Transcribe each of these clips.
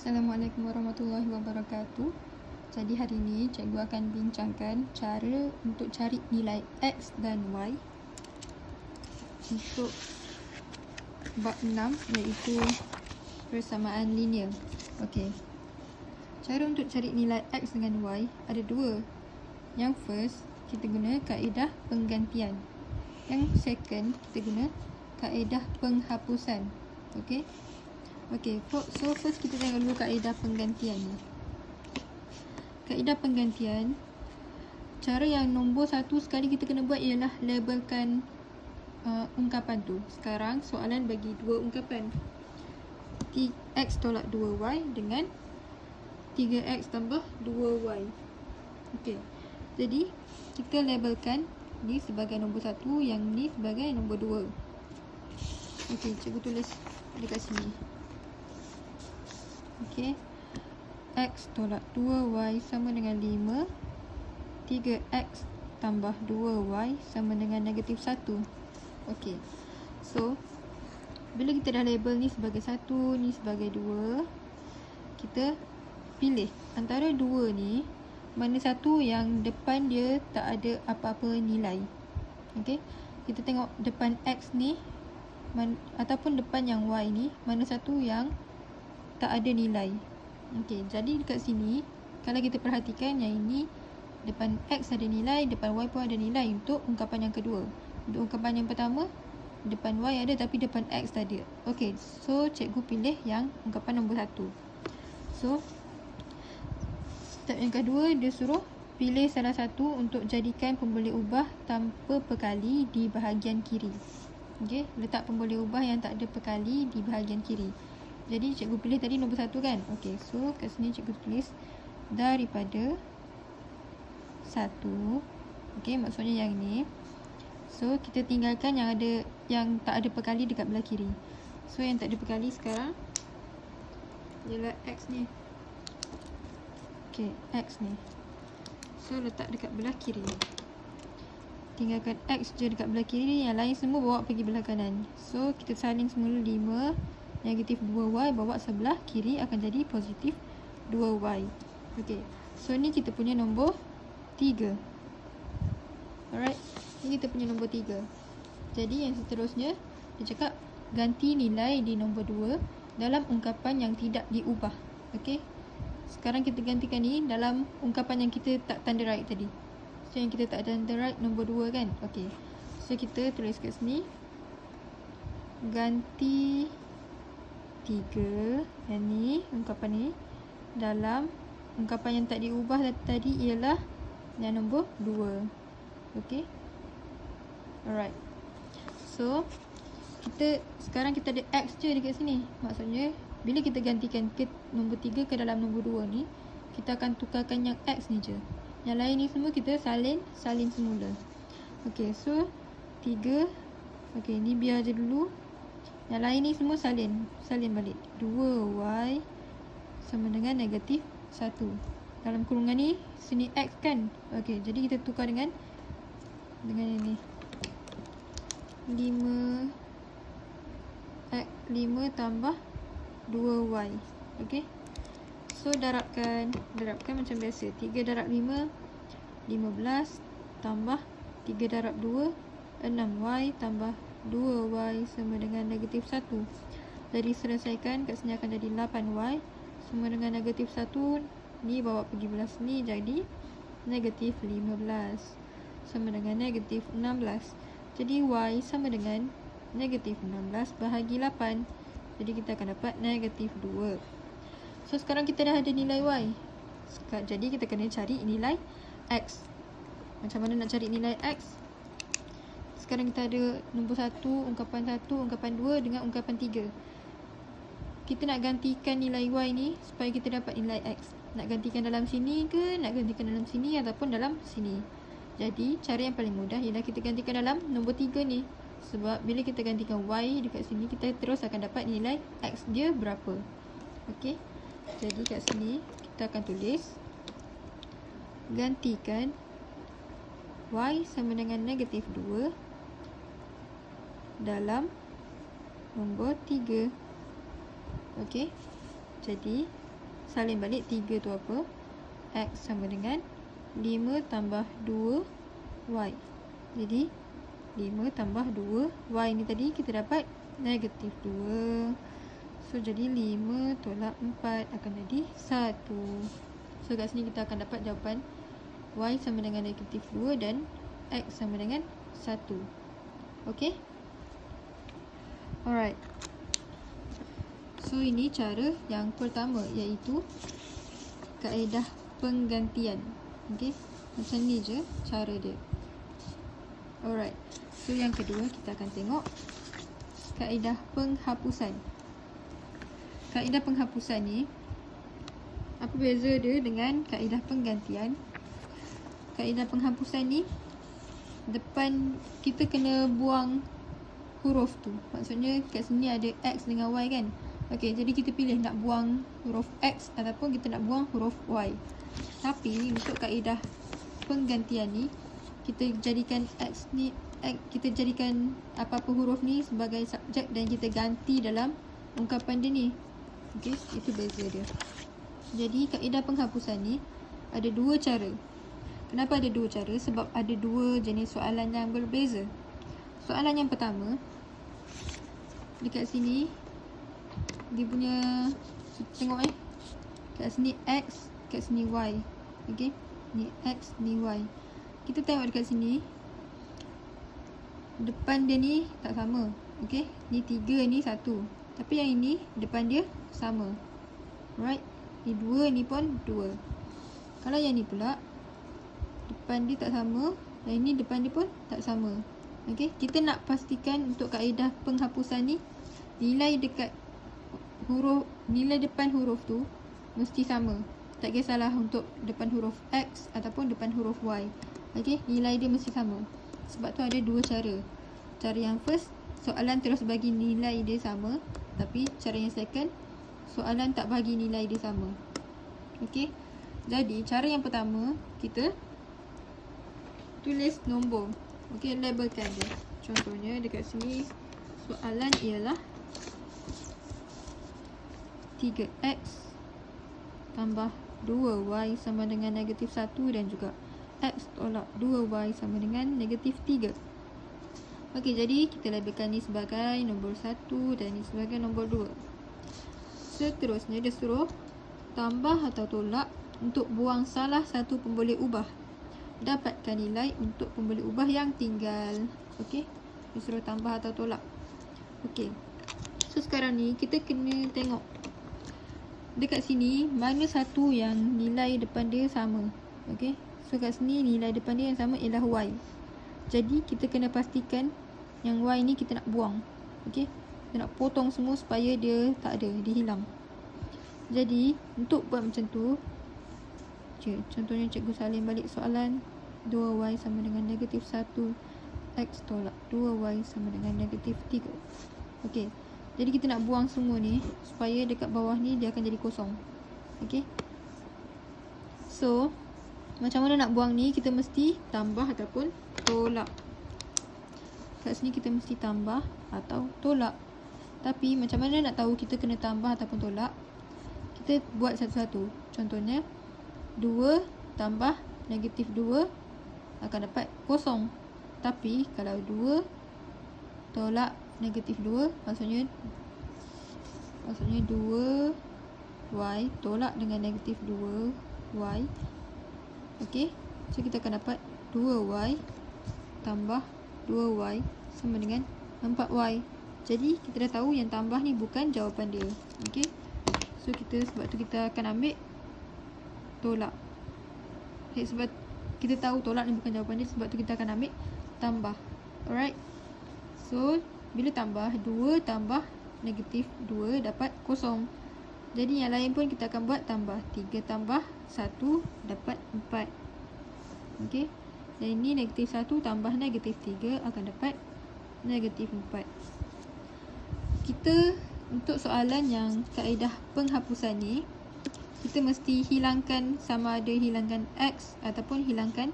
Assalamualaikum warahmatullahi wabarakatuh. Jadi hari ini cikgu akan bincangkan cara untuk cari nilai X dan Y untuk bab 6 iaitu persamaan linear. Okey. Cara untuk cari nilai X dengan Y ada dua. Yang first, kita guna kaedah penggantian. Yang second, kita guna kaedah penghapusan. Okey. So first kita tengok dulu kaedah penggantian ni. Kaedah penggantian, cara yang nombor satu sekali kita kena buat ialah labelkan ungkapan tu. Sekarang soalan bagi dua ungkapan, X tolak 2Y dengan 3X tambah 2Y. Okey, jadi kita labelkan ni sebagai nombor satu, yang ni sebagai nombor dua. Okey, cikgu tulis dekat sini. Okey, X tolak 2Y sama dengan 5, 3X tambah 2Y sama dengan negatif 1. Okey, so bila kita dah label ni sebagai 1, ni sebagai 2, kita pilih antara dua ni mana satu yang depan dia tak ada apa-apa nilai. Okey, kita tengok depan X ni ataupun depan yang Y ni, mana satu yang tak ada nilai. Okey, jadi dekat sini kalau kita perhatikan yang ini depan X ada nilai, depan Y pun ada nilai untuk ungkapan yang kedua. Untuk ungkapan yang pertama depan Y ada tapi depan X tak ada. Okey, so cikgu pilih yang ungkapan nombor 1. So step yang kedua, dia suruh pilih salah satu untuk jadikan pemboleh ubah tanpa pekali di bahagian kiri. Okey, letak pemboleh ubah yang tak ada pekali di bahagian kiri. Jadi cikgu pilih tadi nombor 1 kan. Okey, so kat sini cikgu tulis daripada 1. Okey, maksudnya yang ni. So kita tinggalkan yang ada, yang tak ada pekali dekat belah kiri. So yang tak ada pekali sekarang ialah X ni. Okey, X ni. So letak dekat belah kiri. Tinggalkan X je dekat belah kiri, yang lain semua bawa pergi belah kanan. So kita salin semula 5, negatif 2Y bawa sebelah kiri akan jadi positif 2Y. Okey, so ni kita punya nombor 3. Alright, ni kita punya nombor 3. Jadi yang seterusnya dia cakap ganti nilai di nombor 2 dalam ungkapan yang tidak diubah. Okey, sekarang kita gantikan ni dalam ungkapan yang kita tak tanda right tadi. So yang kita tak tanda right nombor 2 kan. Okey, so kita tulis kat sini ganti 3, yang ni ungkapan ni, dalam ungkapan yang tak diubah tadi ialah yang nombor 2. Okey, alright. So sekarang kita ada X je dekat sini. Maksudnya bila kita gantikan ke nombor 3 ke dalam nombor 2 ni, kita akan tukarkan yang X ni je. Yang lain ni semua kita salin semula. Okey, so 3. Okey, ni biar je dulu. Yang lain ni semua salin balik. 2Y sama dengan negatif 1. Dalam kurungan ni sini X kan. Okey, jadi kita tukar dengan ini 5 tambah 2Y. Okey, so darabkan macam biasa. 3 darab 5 15 tambah 3 darab 2 6Y tambah 2Y sama dengan negatif 1. Jadi selesaikan, kat sini akan jadi 8Y sama dengan negatif 1. Ni bawa pergi belah sini jadi negatif 15 sama dengan negatif 16. Jadi Y sama dengan negatif 16 bahagi 8. Jadi kita akan dapat negatif 2. So sekarang kita dah ada nilai Y. Jadi kita kena cari nilai X. Macam mana nak cari nilai X? Sekarang kita ada nombor 1, ungkapan 1, ungkapan 2 dengan ungkapan 3. Kita nak gantikan nilai Y ni supaya kita dapat nilai X. Nak gantikan dalam sini ke, nak gantikan dalam sini ataupun dalam sini. Jadi cara yang paling mudah ialah kita gantikan dalam nombor 3 ni. Sebab bila kita gantikan Y dekat sini, kita terus akan dapat nilai X dia berapa. Okey, jadi kat sini kita akan tulis gantikan Y sama dengan negatif 2 dalam nombor 3. Okey, jadi salin balik 3 tu apa? X sama dengan 5 tambah 2Y. Jadi 5 tambah 2Y ni tadi kita dapat negatif 2. So jadi 5 tolak 4 akan jadi 1. So kat sini kita akan dapat jawapan Y sama dengan negatif 2 dan X sama dengan 1. Okay. Alright. So ini cara yang pertama, iaitu kaedah penggantian. Okay. Macam ni je cara dia. Alright. So yang kedua kita akan tengok kaedah penghapusan. Kaedah penghapusan ni, apa beza dia dengan kaedah penggantian? Kaedah penghapusan ni, depan kita kena buang huruf tu. Maksudnya kat sini ada X dengan Y kan. Okey, jadi kita pilih nak buang huruf X ataupun kita nak buang huruf Y. Tapi untuk kaedah penggantian ni, kita jadikan X ni, kita jadikan apa-apa huruf ni sebagai subjek dan kita ganti dalam ungkapan dia ni. Okey, itu beza dia. Jadi kaedah penghapusan ni ada dua cara. Kenapa ada dua cara? Sebab ada dua jenis soalan yang berbeza. Soalan yang pertama, dekat sini dia punya, tengok kat sini X, kat sini Y. Okey, ni X, ni Y. Kita tengok dekat sini, depan dia ni tak sama. Okey, ni 3, ni 1. Tapi yang ini depan dia sama. Alright, ni 2, ni pun 2. Kalau yang ni pula depan dia tak sama, yang ini depan dia pun tak sama. Okey, kita nak pastikan untuk kaedah penghapusan ni, nilai dekat huruf, nilai depan huruf tu mesti sama. Tak kisahlah untuk depan huruf X ataupun depan huruf Y. Okey, nilai dia mesti sama. Sebab tu ada dua cara. Cara yang first, soalan terus bagi nilai dia sama. Tapi cara yang second, soalan tak bagi nilai dia sama. Okey, jadi cara yang pertama, kita tulis nombor. Okey, labelkan dia. Contohnya dekat sini soalan ialah 3x tambah 2y sama dengan negatif 1 dan juga x tolak 2y sama dengan negatif 3. Okey, jadi kita labelkan ni sebagai nombor 1 dan ni sebagai nombor 2. Seterusnya dia suruh tambah atau tolak untuk buang salah satu pemboleh ubah. Dapatkan nilai untuk pemboleh ubah yang tinggal. Okey, dia suruh tambah atau tolak. Okey, so sekarang ni kita kena tengok dekat sini mana satu yang nilai depan dia sama. Okey, so kat sini nilai depan dia yang sama ialah y. Jadi kita kena pastikan yang y ni kita nak buang. Okey, kita nak potong semua supaya dia tak ada, dia hilang. Jadi untuk buat macam tu, contohnya cikgu salin balik soalan 2y sama dengan negatif 1, x tolak 2y sama dengan negatif 3. Okey, jadi kita nak buang semua ni supaya dekat bawah ni dia akan jadi kosong. Okey, so macam mana nak buang ni? Kita mesti tambah ataupun tolak. Kat sini kita mesti tambah atau tolak. Tapi macam mana nak tahu kita kena tambah ataupun tolak? Kita buat satu-satu. Contohnya 2 tambah negatif 2 akan dapat kosong. Tapi kalau 2 tolak negatif 2, maksudnya 2y tolak dengan negatif 2y. Okey, so kita akan dapat 2y tambah 2y sama dengan 4y. Jadi kita dah tahu yang tambah ni bukan jawapan dia. Okey, so sebab tu kita akan ambil tolak. Okay, sebab kita tahu tolak ni bukan jawapan dia, sebab tu kita akan ambil tambah. Alright, so bila tambah 2 tambah negatif 2 dapat kosong. Jadi yang lain pun kita akan buat tambah. 3 tambah 1 dapat 4. Okey, dan ini negatif 1 tambah negatif 3 akan dapat negatif 4. Kita untuk soalan yang kaedah penghapusan ni, kita mesti hilangkan, sama ada hilangkan x ataupun hilangkan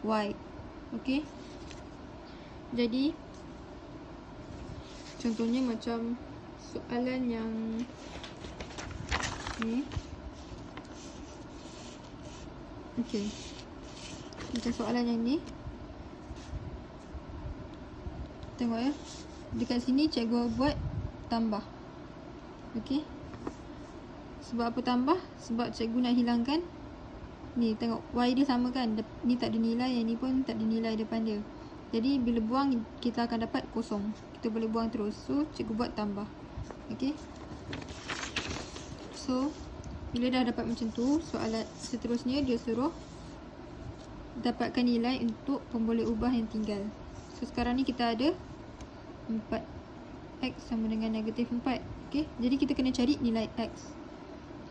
y. Okey, jadi contohnya macam soalan yang ni, Okey. Macam soalan yang ni. Tengok ya. Dekat sini cikgu buat tambah. Okey. Sebab apa tambah? Sebab cikgu nak hilangkan ni, tengok Y dia sama kan, ni tak ada nilai, yang ni pun tak ada nilai depan dia. Jadi bila buang kita akan dapat kosong. Kita boleh buang terus. So cikgu buat tambah. Okey. So bila dah dapat macam tu, soalan seterusnya dia suruh dapatkan nilai untuk pemboleh ubah yang tinggal. So sekarang ni kita ada 4x sama dengan negatif 4. Okey. Jadi kita kena cari nilai x.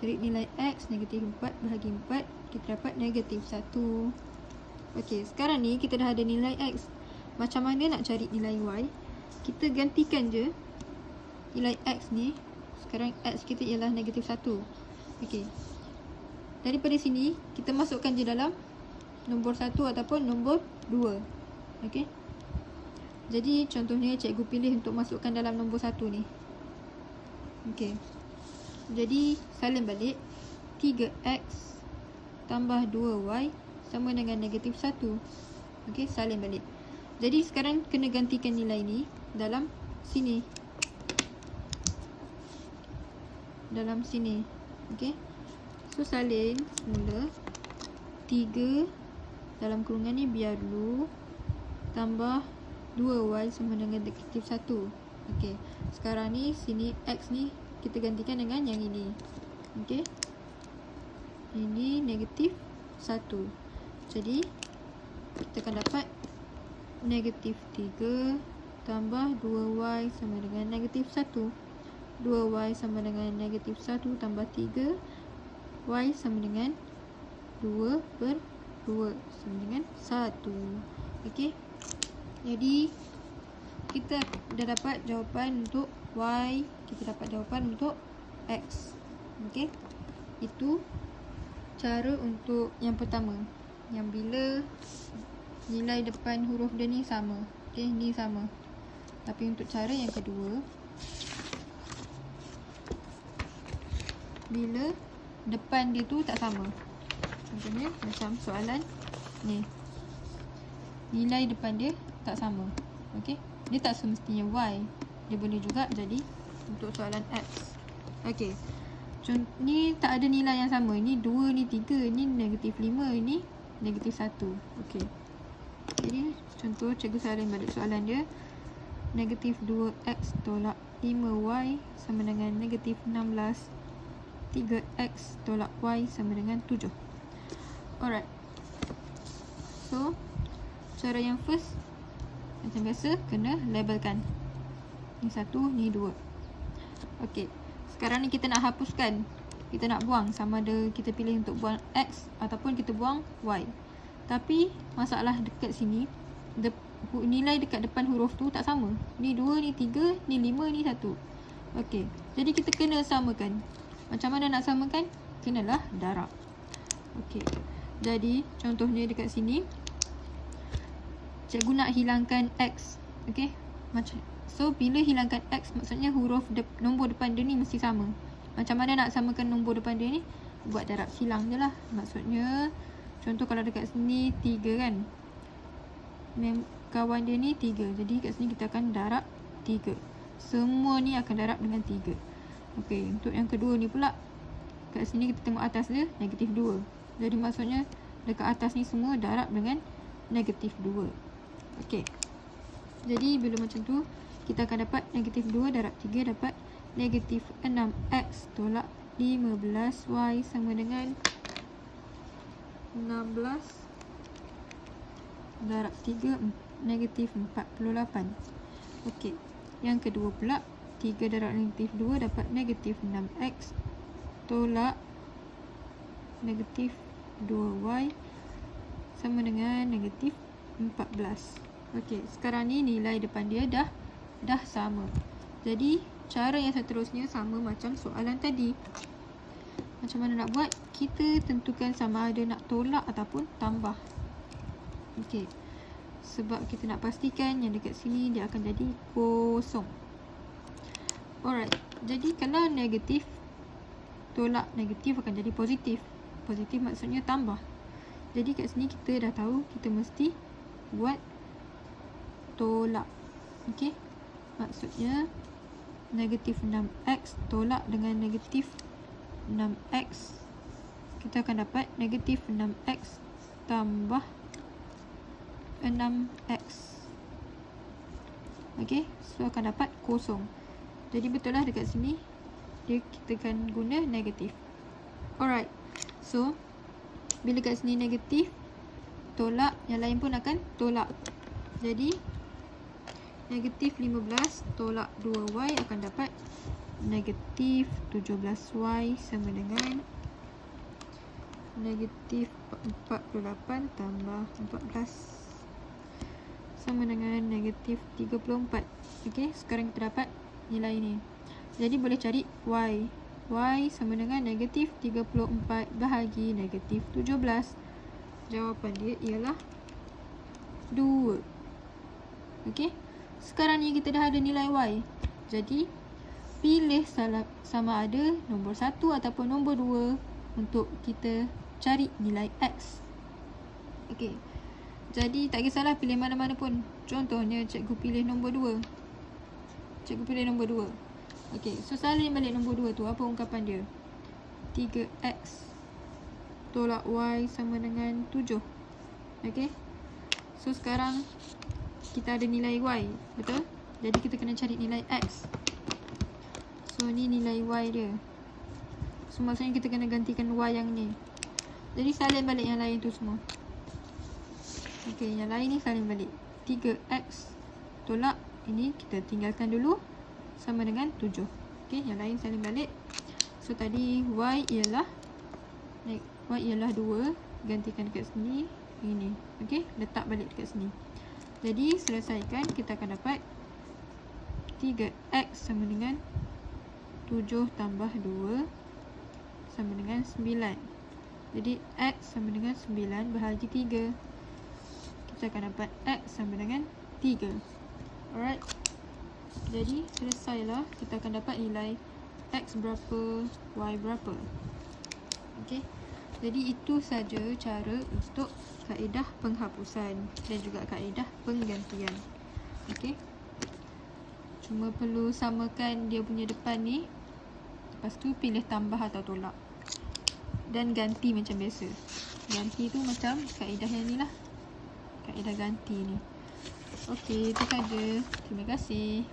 Cari nilai x, negatif 4 bahagi 4, kita dapat negatif 1. Okey, sekarang ni kita dah ada nilai x. Macam mana nak cari nilai y? Kita gantikan je nilai x ni. Sekarang x kita ialah negatif 1. Okey. Daripada sini, kita masukkan je dalam nombor 1 ataupun nombor 2. Okey. Jadi, contohnya cikgu pilih untuk masukkan dalam nombor 1 ni. Okey. Jadi salin balik 3x tambah 2y sama dengan negatif 1. Okey, salin balik. Jadi sekarang kena gantikan nilai ni dalam sini. Dalam sini. Okey. So salin semula 3 dalam kurungan ni biar dulu tambah 2y sama dengan negatif 1. Okey. Sekarang ni sini x ni kita gantikan dengan yang ini. Okey. Ini negatif 1. Jadi kita akan dapat negatif 3 tambah 2y sama dengan negatif 1. 2y sama dengan negatif 1 tambah 3. Y sama dengan 2 per 2 sama dengan 1. Okey. Jadi kita dah dapat jawapan untuk Y, kita dapat jawapan untuk X. Okey. Itu cara untuk yang pertama. Yang bila nilai depan huruf dia ni sama. Okey, ni sama. Tapi untuk cara yang kedua, bila depan dia tu tak sama. Contohnya macam soalan ni. Nilai depan dia tak sama. Okey. Dia tak semestinya Y. Dia boleh juga jadi untuk soalan X. Okey. Ni tak ada nilai yang sama. Ni 2, ni 3, ni negatif 5, ni negatif 1. Okey. Jadi contoh cikgu salin balik soalan dia. Negatif 2x tolak 5y sama dengan negatif 16. 3x tolak y sama dengan 7. Alright. So cara yang first, macam biasa, kena labelkan. Ni 1, ni 2. Okey. Sekarang ni kita nak hapuskan. Kita nak buang, sama ada kita pilih untuk buang x ataupun kita buang y. Tapi masalah dekat sini, nilai dekat depan huruf tu tak sama. Ni 2, ni 3, ni 5, ni 1. Okey. Jadi kita kena samakan. Macam mana nak samakan? Kenalah darab. Okey. Jadi contohnya dekat sini, cikgu nak hilangkan x. Okey. So bila hilangkan x, maksudnya huruf nombor depan dia ni mesti sama. Macam mana nak samakan nombor depan dia ni? Buat darab silang je lah. Maksudnya contoh kalau dekat sini 3 kan, kawan dia ni 3. Jadi kat sini kita akan darab 3. Semua ni akan darab dengan 3. Okey, untuk yang kedua ni pula, kat sini kita tengok atas dia negatif 2. Jadi maksudnya dekat atas ni semua darab dengan negatif 2. Okey. Jadi bila macam tu, kita akan dapat negatif 2 darab 3 dapat negatif 6x tolak 15y sama dengan 16 darab 3 negatif 48. Okey. Yang kedua pula, 3 darab negatif 2 dapat negatif 6x tolak negatif 2y sama dengan negatif 14. Okey, sekarang ni nilai depan dia dah sama. Jadi cara yang seterusnya sama macam soalan tadi. Macam mana nak buat? Kita tentukan sama ada nak tolak ataupun tambah. Okey. Sebab kita nak pastikan yang dekat sini dia akan jadi kosong. Alright. Jadi kalau negatif tolak negatif akan jadi positif. Positif maksudnya tambah. Jadi kat sini kita dah tahu kita mesti buat tolak. Okey. Maksudnya negatif 6x tolak dengan negatif 6x. Kita akan dapat negatif 6x tambah 6x. Okey, so akan dapat kosong. Jadi betul lah dekat sini kita akan guna negatif. Alright, so bila kat sini negatif tolak, yang lain pun akan tolak. Jadi negatif 15 tolak 2y akan dapat negatif 17y sama dengan negatif 48 tambah 14 sama dengan negatif 34. Okey, sekarang kita dapat nilai ni. Jadi boleh cari y. Y sama dengan negatif 34 bahagi negatif 17. Jawapan dia ialah 2. Okey, sekarang ni kita dah ada nilai y. Jadi pilih sama ada nombor 1 ataupun nombor 2 untuk kita cari nilai x. Okey, jadi tak kisahlah pilih mana-mana pun. Contohnya cikgu pilih nombor 2. Cikgu pilih nombor 2. Okey, so salin balik nombor 2 tu. Apa ungkapan dia? 3x tolak y sama dengan 7. Okey, so sekarang kita ada nilai y, betul? Jadi kita kena cari nilai x. So ni nilai y dia. So maksudnya kita kena gantikan y yang ni. Jadi salin balik yang lain tu semua. Okey, yang lain ni salin balik. 3x tolak ini kita tinggalkan dulu sama dengan 7. Okey, yang lain salin balik. So tadi y ialah 2, gantikan dekat sini ini. Okey, letak balik dekat sini. Jadi selesaikan, kita akan dapat 3x sama dengan 7 tambah 2 sama dengan 9. Jadi x sama dengan 9 bahagi 3. Kita akan dapat x sama dengan 3. Alright. Jadi selesailah, kita akan dapat nilai x berapa, y berapa. Okey. Jadi itu saja cara untuk kaedah penghapusan dan juga kaedah penggantian. Okey. Cuma perlu samakan dia punya depan ni. Lepas tu pilih tambah atau tolak. Dan ganti macam biasa. Ganti tu macam kaedah yang ni lah. Kaedah ganti ni. Okey, itu saja. Terima kasih.